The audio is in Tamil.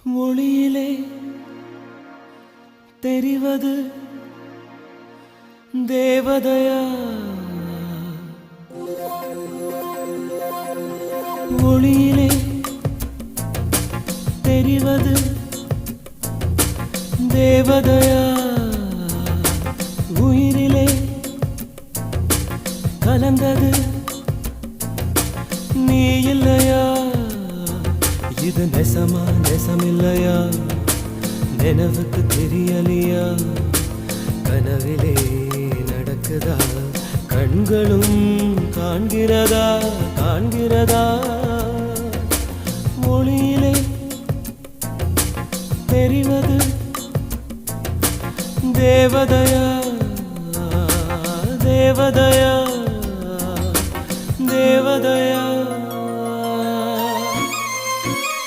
ஒளியிலே தெரிவது தேவதையா? ஒளியிலே தெரிவது தேவதையா? உயிரிலே கலந்தது நீ இல்லையா? இது நெசமா நெசமில்லையா? நினைவுக்கு தெரியலையா? கனவிலே நடக்குதா? கண்களும் காண்கிறதா? காண்கிறதா? ஒளியிலே தெரிவது தேவதையா? தேவதையா?